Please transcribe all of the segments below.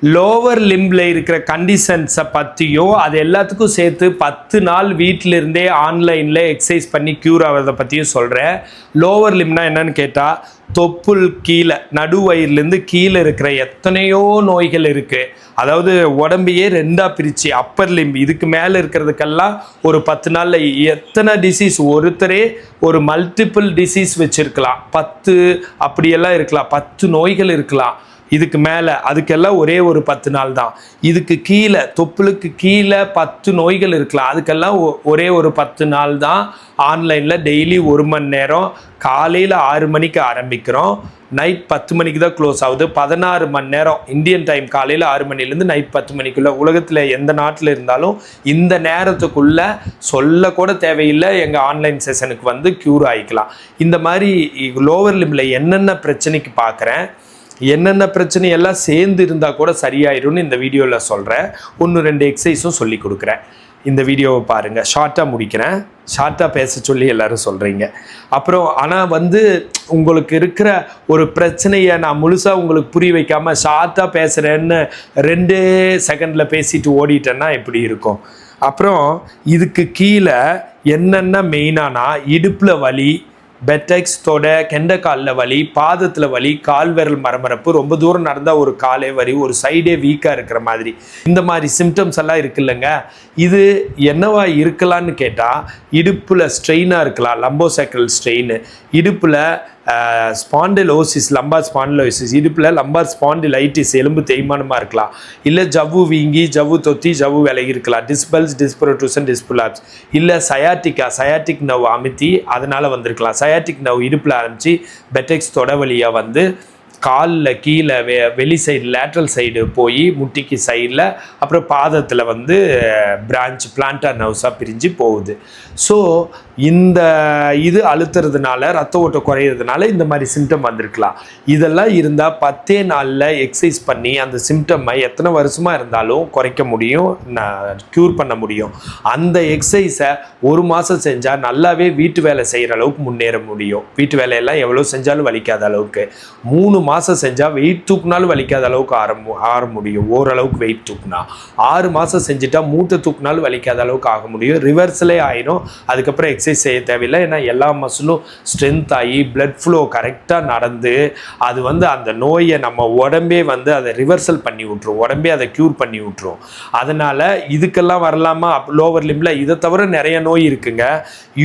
Lower லிம்பில் இருக்கிற கண்டிஷன்ஸை பற்றியும் அது எல்லாத்துக்கும் சேர்த்து 10 நாள் வீட்டில் இருந்தே ஆன்லைனில் எக்ஸசைஸ் பண்ணி க்யூர் ஆகிறத பற்றியும் சொல்கிறேன். லோவர் லிம்னா என்னன்னு கேட்டால், தொப்புள் கீழே நடுவயிறுலேருந்து கீழே இருக்கிற எத்தனையோ நோய்கள் இருக்குது. அதாவது உடம்பையே ரெண்டாக பிரித்து அப்பர் லிம்ப் இதுக்கு மேலே இருக்கிறதுக்கெல்லாம் ஒரு 10 நாளில் எத்தனை டிசீஸ், ஒருத்தரே ஒரு மல்டிபிள் டிசீஸ் வச்சுருக்கலாம், 10 அப்படியெல்லாம் இருக்கலாம், 10 நோய்கள் இருக்கலாம். இதுக்கு மேலே அதுக்கெல்லாம் ஒரே ஒரு 10 நாள் தான். இதுக்கு கீழே தொப்புளுக்கு கீழே 10 நோய்கள் இருக்கலாம், அதுக்கெல்லாம் ஒரே ஒரு 10 நாள் தான். ஆன்லைனில் டெய்லி 1 மணி நேரம், காலையில் 6 மணிக்கு ஆரம்பிக்கிறோம், நைட் 10 மணிக்கு தான் க்ளோஸ் ஆகுது. 16 மணி நேரம் இந்தியன் டைம், காலையில் 6 மணிலேருந்து நைட் 10 மணிக்குள்ளே. உலகத்தில் எந்த நாட்டில் இருந்தாலும் இந்த நேரத்துக்குள்ளே சொல்லக்கூட தேவையில்லை, எங்கள் ஆன்லைன் செஷனுக்கு வந்து க்யூர் ஆகிக்கலாம். இந்த மாதிரி லோவர் லிம்பில் என்னென்ன பிரச்சனைக்கு பார்க்குறேன், என்னென்ன பிரச்சனை எல்லாம் சேர்ந்து இருந்தால் கூட சரியாயிரும்னு இந்த வீடியோவில் சொல்கிறேன். 1-2 எக்ஸசைஸும் சொல்லி கொடுக்குறேன். இந்த வீடியோவை பாருங்கள், ஷார்ட்டாக முடிக்கிறேன். ஷார்ட்டாக பேச சொல்லி எல்லோரும் சொல்கிறீங்க. அப்புறம் ஆனால் வந்து உங்களுக்கு இருக்கிற ஒரு பிரச்சனையை நான் முழுசாக உங்களுக்கு புரிய வைக்காமல் ஷார்ட்டாக பேசுகிறேன்னு 2 செகண்டில் பேசிட்டு ஓடிட்டேன்னா எப்படி இருக்கும்? அப்புறம் இதுக்கு கீழே என்னென்ன மெயினானா, இடுப்பில் வலி, பெட்டெக்ஸ், தொடை, கெண்டைக்காலில் வலி, பாதத்தில் வலி, கால் விரல் மரமரப்பு, ரொம்ப தூரம் நடந்தால் ஒரு காலே வலி, ஒரு சைடே வீக்காக இருக்கிற மாதிரி, இந்த மாதிரி சிம்டம்ஸ் எல்லாம் இருக்குல்லங்க. இது என்னவா இருக்கலான்னு கேட்டால், இடுப்பில் ஸ்ட்ரெயினாக இருக்கலாம், லம்போசேக்ரல் ஸ்ட்ரெயின், இடுப்பில் ஸ்பாண்டிலோசிஸ், லம்பார் ஸ்பாண்டிலோசிஸ், இடுப்பில் லம்பார் ஸ்பாண்டிலைட்டிஸ், எலும்பு தேய்மானமாக இருக்கலாம், இல்லை ஜவ்வு வீங்கி, ஜவ்வு தொத்தி, ஜவ்வு விலகி இருக்கலாம், டிஸ்பல்ஸ், டிஸ்பரோட்ரூஷன், டிஸ்புலாப்ஸ், இல்லை சயாட்டிக்கா, சயாட்டிக் நர்வ் அமுத்தி அதனால் வந்திருக்கலாம். சயாட்டிக் நர்வ் இடுப்பில் ஆரம்பித்து பெட்டெக்ஸ் தொடை வழியாக வந்து காலில் கீழே வெளி சைடு, லேட்ரல் சைடு போய் முட்டிக்கு சைடில், அப்புறம் பாதத்தில் வந்து பிரான்ச், பிளான்டார் நர்வ்ஸாக பிரிஞ்சு போகுது. ஸோ இந்த இது அழுத்துறதுனால, ரத்த ஓட்டம் குறையிறதுனால இந்த மாதிரி சிம்டம் வந்திருக்கலாம். இதெல்லாம் இருந்தால் 10 நாளில் எக்ஸசைஸ் பண்ணி அந்த சிம்டம்மை எத்தனை வருஷமாக இருந்தாலும் குறைக்க முடியும், க்யூர் பண்ண முடியும். அந்த எக்ஸசைஸை 1 மாதம் செஞ்சால் நல்லாவே வீட்டு வேலை செய்கிற அளவுக்கு முன்னேற முடியும். வீட்டு வேலையெல்லாம் எவ்வளோ செஞ்சாலும் வலிக்காத அளவுக்கு. 3 மாதம் செஞ்சால் வெயிட் தூக்குனாலும் வலிக்காத அளவுக்கு ஆர முடியும். ஓரளவுக்கு வெயிட் தூக்குனா 6 மாதம் செஞ்சுட்டா மூட்டை தூக்குனாலும் வலிக்காத அளவுக்கு ஆக முடியும். ரிவர்ஸலே ஆயிரும். அதுக்கப்புறம் எக்ஸசைஸ் செய்ய தேவையில்லை. ஏன்னா எல்லா மசிலும் ஸ்ட்ரென்த் ஆகி பிளட் ஃப்ளோ கரெக்டாக நடந்து அது வந்து அந்த நோயை நம்ம உடம்பே வந்து அதை ரிவர்சல் பண்ணி விட்ரும், உடம்பே அதை க்யூர் பண்ணி விட்ரும். அதனால் இதுக்கெல்லாம் வரலாமா? லோவர் லிம்பில் இதை தவிர நிறைய நோய் இருக்குங்க.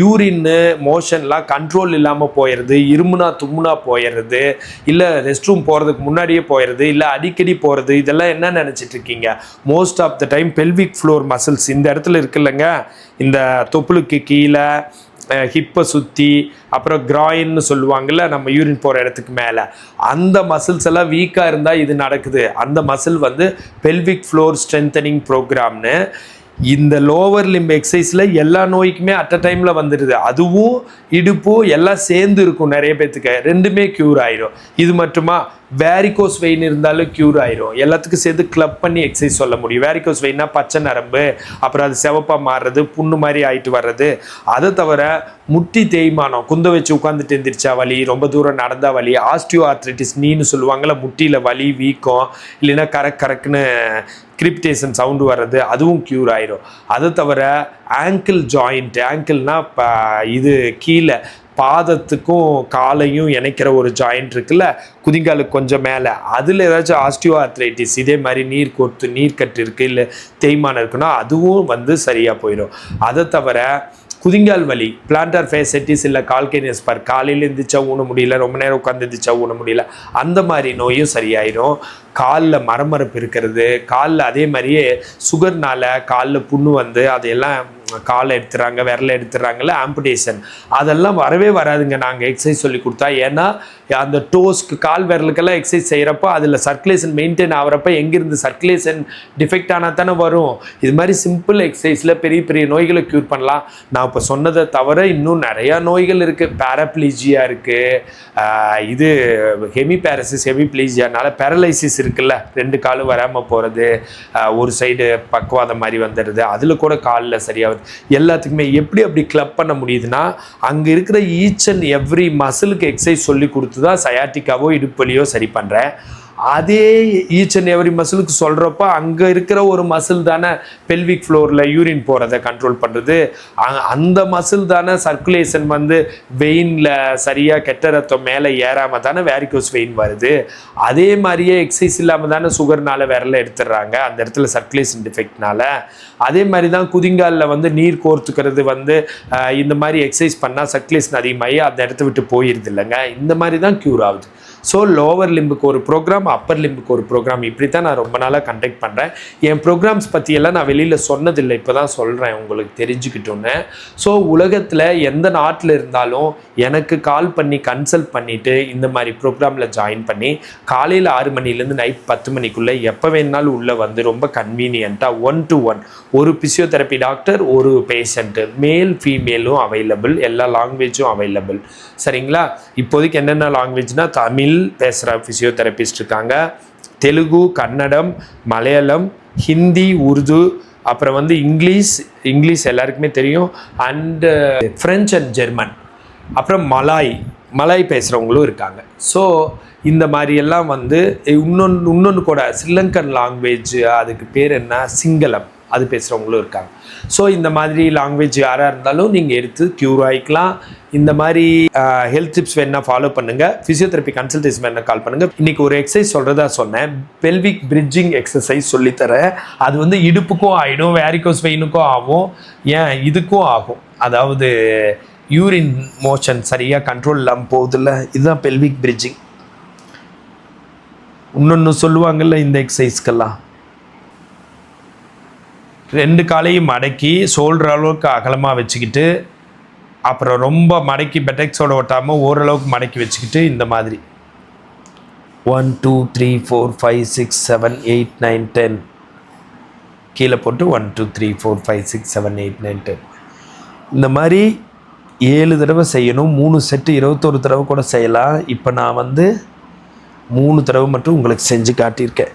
யூரின்னு மோஷன்லாம் கண்ட்ரோல் இல்லாமல் போயிடுறது, இருமுனா தும்முனா போயிடுறது, இல்லை ரெஸ்ட் ரூம் போகிறதுக்கு முன்னாடியே போயிடுறது, இல்லை அடிக்கடி போகிறது. இதெல்லாம் என்ன நினச்சிட்டு இருக்கீங்க? Most of the time pelvic floor muscles இந்த இடத்துல இருக்குல்லங்க, இந்த தொப்புளுக்கு கீழே, ஹிப்பை சுற்றி, அப்புறம் கிராயின்னு சொல்லுவாங்கள்ல, நம்ம யூரின் போகிற இடத்துக்கு மேலே, அந்த மசில்ஸ் எல்லாம் வீக்காக இருந்தால் இது நடக்குது. அந்த மசில் வந்து பெல்விக் ஃப்ளோர் ஸ்ட்ரென்தனிங் ப்ரோக்ராம்னு. இந்த லோவர் லிம்ப் எக்ஸசைஸில் எல்லா நோய்க்குமே அட் அ டைமில் வந்துடுது. அதுவும் இடுப்பும் எல்லாம் சேர்ந்து இருக்கும். நிறைய பேர்த்துக்கு 2மே க்யூர் ஆயிரும். இது மட்டுமா? வேரிகோஸ் வெயின் இருந்தாலும் க்யூர் ஆயிரும். எல்லாத்துக்கும் சேர்த்து கிளப் பண்ணி எக்ஸசைஸ் சொல்ல முடியும். வேரிகோஸ் வெயின்னா பச்சை நரம்பு, அப்புறம் அது சிவப்பாக மாறுறது, புண்ணு மாதிரி ஆகிட்டு வர்றது. அதை தவிர முட்டி தேய்மானம், குந்த வச்சு உட்காந்துட்டு எந்திரிச்சா வலி, ரொம்ப தூரம் நடந்தால் வலி, ஆஸ்டியோ ஆர்த்ரைட்டிஸ் நீன்னு சொல்லுவாங்கள்ல, முட்டியில் வலி, வீக்கம், இல்லைன்னா கரக்குன்னு கிரிப்டேஷன் சவுண்டு வர்றது, அதுவும் க்யூர் ஆயிரும். அதை தவிர ஆங்கிள் ஜாயிண்ட், ஆங்கிள்னா இது கீழே பாதத்துக்கும் காலையும் இணைக்கிற ஒரு ஜாயிண்ட் இருக்குல்ல, குதிங்காலுக்கு கொஞ்சம் மேலே, அதில் ஏதாச்சும் ஆஸ்டியோ ஆர்த்ரைட்டிஸ், இதே மாதிரி நீர்க்கட்டு இருக்குது, இல்லை தேய்மானம் இருக்குன்னா அதுவும் வந்து சரியாக போயிடும். அதை தவிர குதிங்கால் வலி, பிளான்டார் ஃபேசைட்டிஸ், இல்லை கால்கேனியஸ் பார், காலையில் எழுந்திரிச்சா ஊன முடியல, ரொம்ப நேரம் உட்காந்து எழுந்திரிச்சா ஊன முடியல, அந்த மாதிரி நோயும் சரியாயிடும். காலில் மரமரப்பு இருக்கிறது, காலில் அதே மாதிரியே சுகர்னால் காலில் புண்ணு வந்து அதையெல்லாம் காலை எடுத்துறாங்க, விரலை எடுத்துறாங்கல்ல, ஆம்புடேஷன், அதெல்லாம் வரவே வராதுங்க நாங்கள் எக்ஸசைஸ் சொல்லி கொடுத்தா. ஏன்னா அந்த டோஸ்க்கு, கால் விரலுக்கெல்லாம் எக்ஸசைஸ் செய்கிறப்போ அதில் சர்க்குலேஷன் மெயின்டைன் ஆகிறப்ப எங்கேருந்து சர்க்குலேஷன் டிஃபெக்ட் ஆனால் தானே வரும். இது மாதிரி சிம்பிள் எக்ஸசைஸில் பெரிய பெரிய நோய்களை க்யூர் பண்ணலாம். நான் இப்போ சொன்னதை தவிர இன்னும் நிறையா நோய்கள் இருக்குது. பேராப்ளீஜியா இருக்குது, இது ஹெமிபேரசிஸ், ஹெமிப்ளீஜியானால பேரலைசிஸ் இருக்குல்ல, 2 காலும் வராமல் போகிறது, ஒரு சைடு பக்குவாதம் மாதிரி வந்துடுது, அதில் கூட காலில் சரியாகுது. எல்லாத்துக்குமே எப்படி அப்படி கிளப் பண்ண முடியுதுன்னா, அங்கே இருக்கிற ஈச் அண்ட் எவ்ரி மசிலுக்கு எக்ஸசைஸ் சொல்லி கொடுத்து தான் சயாட்டிக்காவோ இடுப்பலியோ சரி பண்ணுறேன். அதே ஈச் அண்ட் எவரி மசிலுக்கு சொல்கிறப்ப அங்கே இருக்கிற ஒரு மசில் தானே பெல்விக் ஃப்ளோரில் யூரின் போகிறத கண்ட்ரோல் பண்ணுறது. அந்த மசில் தானே சர்க்குலேஷன் வந்து வெயினில் சரியாக கெட்ட ரத்தம் மேலே ஏறாமல் தானே வேரிகோஸ் வெயின் வருது. அதே மாதிரியே எக்ஸசைஸ் இல்லாமல் தானே சுகர்னால விரல எடுத்துடுறாங்க அந்த இடத்துல சர்க்குலேஷன் டிஃபெக்ட்னால. அதே மாதிரி தான் குதிங்காலில் வந்து நீர் கோர்த்துக்கிறது வந்து இந்த மாதிரி எக்ஸசைஸ் பண்ணால் சர்க்குலேஷன் அதிகமாகி அந்த இடத்த விட்டு போயிடுது இல்லைங்க. இந்த மாதிரி தான் க்யூர் ஆகுது. ஸோ லோவர் லிம்புக்கு ஒரு ப்ரோக்ராம், அப்பர் லிம்புக்கு ஒரு ப்ரோக்ராம், இப்படி தான் நான் ரொம்ப நாளாக கண்டக்ட் பண்ணுறேன். என் ப்ரோக்ராம்ஸ் பற்றியெல்லாம் நான் வெளியில் சொன்னதில்லை, இப்போ தான் சொல்கிறேன் உங்களுக்கு தெரிஞ்சுக்கிட்டோன்னு. ஸோ உலகத்தில் எந்த நாட்டில் இருந்தாலும் எனக்கு கால் பண்ணி கன்சல்ட் பண்ணிவிட்டு இந்த மாதிரி ப்ரோக்ராமில் ஜாயின் பண்ணி காலையில் 6 மணிலேருந்து நைட் 10 மணிக்குள்ளே எப்போ வேணாலும் உள்ளே வந்து ரொம்ப கன்வீனியண்ட்டாக 1-to-1 ஒரு பிசியோதெரப்பி டாக்டர் ஒரு பேஷண்ட்டு, மேல் ஃபீமேலும் அவைலபிள், எல்லா லாங்குவேஜும் அவைலபிள். சரிங்களா? இப்போதைக்கு என்னென்ன லாங்குவேஜ்னால் தமிழ் பேசுகிற ஃபிசியோதெரபிஸ்ட் இருக்காங்க, தெலுங்கு, கன்னடம், மலையாளம், ஹிந்தி, உருது, அப்புறம் வந்து இங்கிலீஷ் எல்லாருக்குமே தெரியும், அண்டு ஃப்ரெஞ்ச் அண்ட் ஜெர்மன், அப்புறம் மலாய் பேசுகிறவங்களும் இருக்காங்க. ஸோ இந்த மாதிரியெல்லாம் வந்து இன்னொன்று கூட ஸ்ரீலங்கன் லாங்குவேஜ், அதுக்கு பேர் என்ன, சிங்களம், அது பேசுகிறவங்களும் இருக்காங்க. ஸோ இந்த மாதிரி லாங்குவேஜ் யாராக இருந்தாலும் நீங்கள் எடுத்து க்யூர் ஆகிக்கலாம். இந்த மாதிரி ஹெல்த் டிப்ஸ் வேணா ஃபாலோ பண்ணுங்கள். ஃபிசியோதெரப்பி கன்சல்டேஷன் வேணா கால் பண்ணுங்கள். இன்றைக்கி ஒரு எக்ஸசைஸ் சொல்கிறதா சொன்னேன், பெல்விக் பிரிட்ஜிங் எக்ஸசைஸ் சொல்லித்தரேன். அது வந்து இடுப்புக்கும் ஆகிடும், வேரிகோஸ் வெயினுக்கும் ஆகும், ஏன் இதுக்கும் ஆகும். அதாவது யூரின் மோஷன் சரியாக கண்ட்ரோல் இல்லாமல் போகுதில்ல, இதுதான் பெல்விக் பிரிட்ஜிங். இன்னொன்று சொல்லுவாங்கள்ல இந்த எக்ஸசைஸ்க்கெல்லாம், 2 காலையும் மடக்கி ஷோல்டர் அளவுக்கு அகலமாக வச்சுக்கிட்டு, அப்புறம் ரொம்ப மடக்கி பெட்டெக்ஸோட ஒட்டாமல் ஓரளவுக்கு மடக்கி வச்சுக்கிட்டு இந்த மாதிரி 1 2 3 4 5 6 7 8 9 10 கீழே போட்டு 1 2 3 4 5 6 7 8 9 10 இந்த மாதிரி 7 தடவை செய்யணும். 3 செட்டு 21 தடவை கூட செய்யலாம். இப்போ நான் வந்து 3 தடவை மட்டும் உங்களுக்கு செஞ்சு காட்டியிருக்கேன்.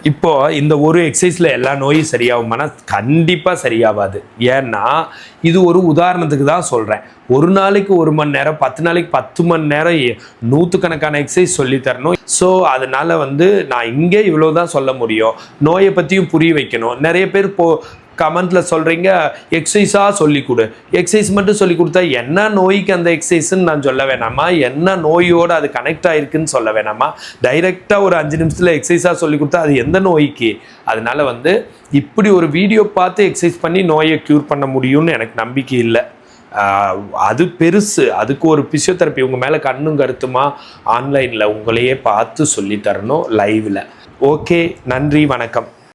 இப்போது இந்த ஒரு எக்ஸசைஸில் எல்லா நோயும் சரியாகுமானா கண்டிப்பாக சரியாகாது. ஏன்னா இது ஒரு உதாரணத்துக்கு தான் சொல்கிறேன். ஒரு நாளைக்கு 1 மணி நேரம், 10 நாளைக்கு 10 மணி நேரம், 100கணக்கான எக்ஸசைஸ் சொல்லித்தரணும். ஸோ அதனால் வந்து நான் இங்கே இவ்வளோ தான் சொல்ல முடியும். நோயை பற்றியும் புரிய வைக்கணும். நிறைய பேர் கமெண்ட்டில் சொல்கிறீங்க எக்ஸசைஸாக சொல்லிக் கொடு, எக்ஸசைஸ் மட்டும் சொல்லி கொடுத்தா என்ன நோய்க்கு அந்த எக்ஸசைஸ்ன்னு நான் சொல்ல வேணாமா, என்ன நோயோடு அது கனெக்ட் ஆகிருக்குன்னு சொல்ல வேணாமா, டைரெக்டாக ஒரு 5 நிமிஷத்தில் எக்ஸசைஸாக சொல்லி கொடுத்தா அது எந்த நோய்க்கு. அதனால் வந்து இப்படி ஒரு வீடியோ பார்த்து எக்ஸசைஸ் பண்ணி நோயை க்யூர் பண்ண முடியும்னு எனக்கு நம்பிக்கை இல்லை. அது பெருசு. அதுக்கு ஒரு பிசியோதெரப்பி உங்கள் மேலே கண்ணும் கருத்துமா ஆன்லைனில் உங்களையே பார்த்து சொல்லித்தரணும் லைவில். ஓகே, நன்றி, வணக்கம்.